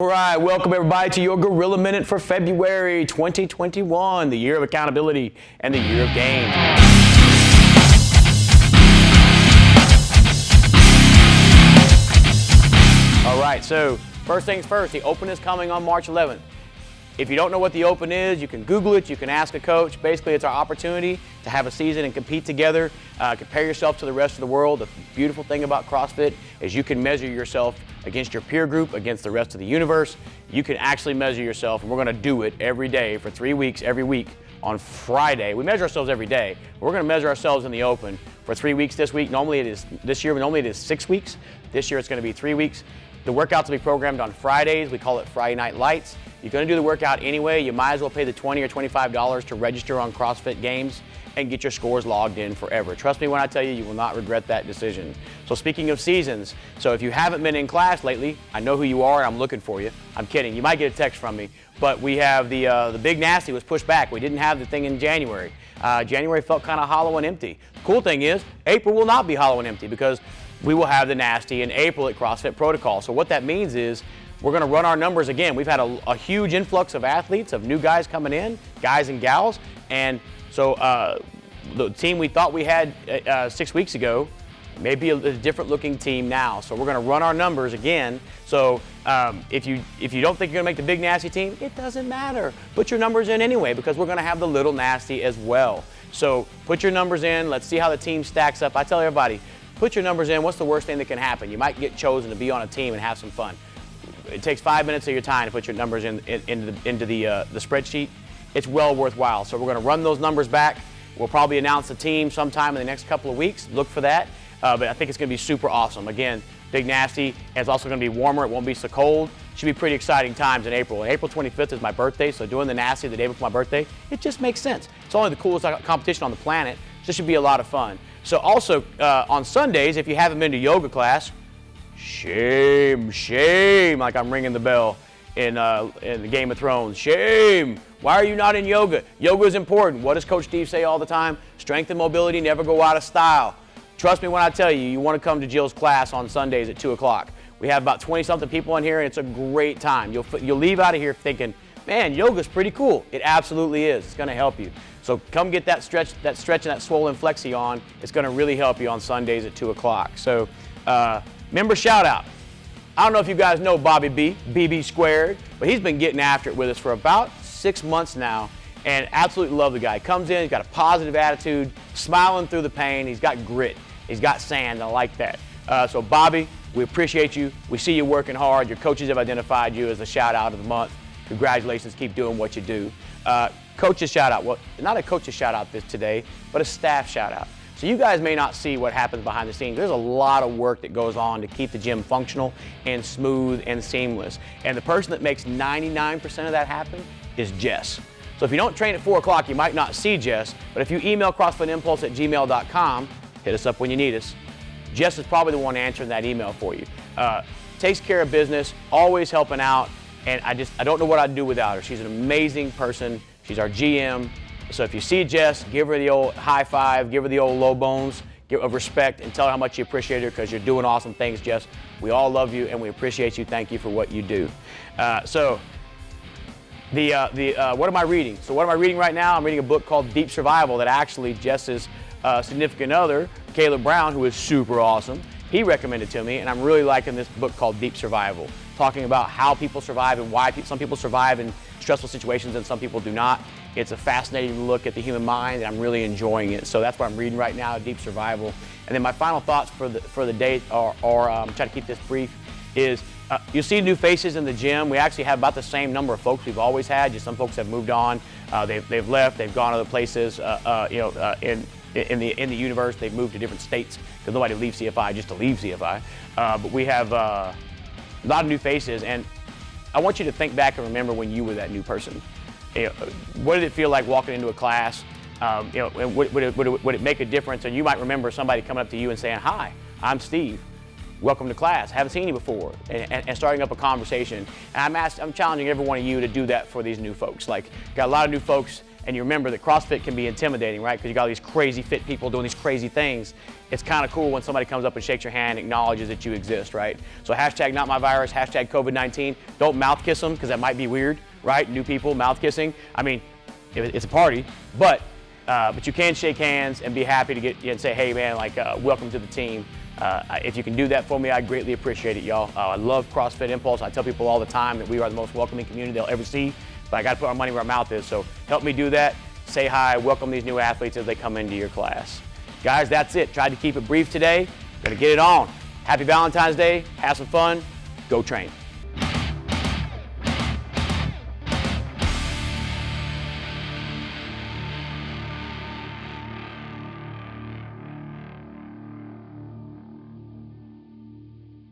All right, welcome everybody to your Gorilla Minute for February 2021, the year of accountability and the year of games. All right, so first things first, the Open is coming on March 11th. If you don't know what the Open is, you can Google it, you can ask a coach. Basically, it's our opportunity to have a season and compete together, compare yourself to the rest of the world. The beautiful thing about CrossFit is you can measure yourself against your peer group, against the rest of the universe. You can actually measure yourself, and we're gonna do it every day for 3 weeks, every week on Friday. We measure ourselves every day. We're gonna measure ourselves in the Open for 3 weeks this week. Normally it is 6 weeks. This year it's gonna be 3 weeks. The workouts will be programmed on Fridays. We call it Friday Night Lights. You're going to do the workout anyway. You might as well pay the $20 or $25 to register on CrossFit Games and get your scores logged in forever. Trust me when I tell you, you will not regret that decision. So speaking of seasons, so if you haven't been in class lately, I know who you are and I'm looking for you. I'm kidding. You might get a text from me. But we have the Big Nasty was pushed back. We didn't have the thing in January. January felt kind of hollow and empty. The cool thing is, April will not be hollow and empty because we will have the Nasty in April at CrossFit Protocol. So what that means is we're going to run our numbers again. We've had a huge influx of athletes, of new guys coming in, guys and gals. And so the team we thought we had 6 weeks ago may be a different looking team now. So we're going to run our numbers again. So if you don't think you're going to make the Big Nasty team, it doesn't matter. Put your numbers in anyway because we're going to have the Little Nasty as well. So put your numbers in. Let's see how the team stacks up. I tell everybody, put your numbers in. What's the worst thing that can happen? You might get chosen to be on a team and have some fun. It takes 5 minutes of your time to put your numbers into the spreadsheet. It's well worthwhile. So we're going to run those numbers back. We'll probably announce the team sometime in the next couple of weeks. Look for that. But I think it's going to be super awesome. Again, Big Nasty, and it's also going to be warmer. It won't be so cold. Should be pretty exciting times in April. And April 25th is my birthday, so doing the Nasty the day before my birthday, it just makes sense. It's only the coolest competition on the planet. So this should be a lot of fun. So also on Sundays, if you haven't been to yoga class, shame, like I'm ringing the bell in the Game of Thrones. Shame. Why are you not in yoga? Yoga is important. What does Coach Steve say all the time? Strength and mobility never go out of style. Trust me when I tell you, you want to come to Jill's class on Sundays at 2 o'clock. We have about 20-something people in here, and it's a great time. You'll leave out of here thinking, man, yoga's pretty cool. It absolutely is. It's going to help you. So come get that stretch and that swollen flexi on. It's going to really help you on Sundays at 2 o'clock. So member shout out. I don't know if you guys know Bobby B, BB Squared, but he's been getting after it with us for about 6 months now, and absolutely love the guy. He comes in, he's got a positive attitude, smiling through the pain. He's got grit. He's got sand. I like that. So Bobby, we appreciate you. We see you working hard. Your coaches have identified you as a shout out of the month. Congratulations. Keep doing what you do. Coaches shout out. Well, not a coach's shout out today, but a staff shout out. So you guys may not see what happens behind the scenes. There's a lot of work that goes on to keep the gym functional and smooth and seamless. And the person that makes 99% of that happen is Jess. So if you don't train at 4 o'clock, you might not see Jess, but if you email CrossFitImpulse@gmail.com, hit us up when you need us. Jess is probably the one answering that email for you. Takes care of business, always helping out, and I don't know what I'd do without her. She's an amazing person. She's our GM. So if you see Jess, give her the old high five, give her the old low bones of respect, and tell her how much you appreciate her because you're doing awesome things, Jess. We all love you and we appreciate you. Thank you for what you do. What am I reading? So what am I reading right now? I'm reading a book called Deep Survival that actually Jess's significant other, Caleb Brown, who is super awesome, he recommended to me, and I'm really liking this book called Deep Survival, talking about how people survive and why some people survive in stressful situations and some people do not. It's a fascinating look at the human mind, and I'm really enjoying it. So that's what I'm reading right now, Deep Survival. And then my final thoughts for the day, or try to keep this brief, is you'll see new faces in the gym. We actually have about the same number of folks we've always had. Just some folks have moved on. They've left. They've gone other places. In the universe, they've moved to different states because nobody leaves CFI just to leave CFI. But we have a lot of new faces, and I want you to think back and remember when you were that new person. What did it feel like walking into a class? And would it make a difference? And you might remember somebody coming up to you and saying, "Hi, I'm Steve." welcome to class, haven't seen you before, and starting up a conversation. And I'm challenging every one of you to do that for these new folks. Like, got a lot of new folks, and you remember that CrossFit can be intimidating, right? Because you got all these crazy fit people doing these crazy things. It's kind of cool when somebody comes up and shakes your hand, acknowledges that you exist, right? So hashtag not my virus, hashtag COVID-19. Don't mouth kiss them, because that might be weird, right? New people, mouth kissing. I mean, it's a party, but you can shake hands and be happy to get and say, hey man, like welcome to the team. If you can do that for me, I greatly appreciate it, y'all. I love CrossFit Impulse. I tell people all the time that we are the most welcoming community they'll ever see, but I got to put our money where our mouth is. So help me do that. Say hi, welcome these new athletes as they come into your class. Guys, that's it. Tried to keep it brief today. Gonna get it on. Happy Valentine's Day. Have some fun. Go train.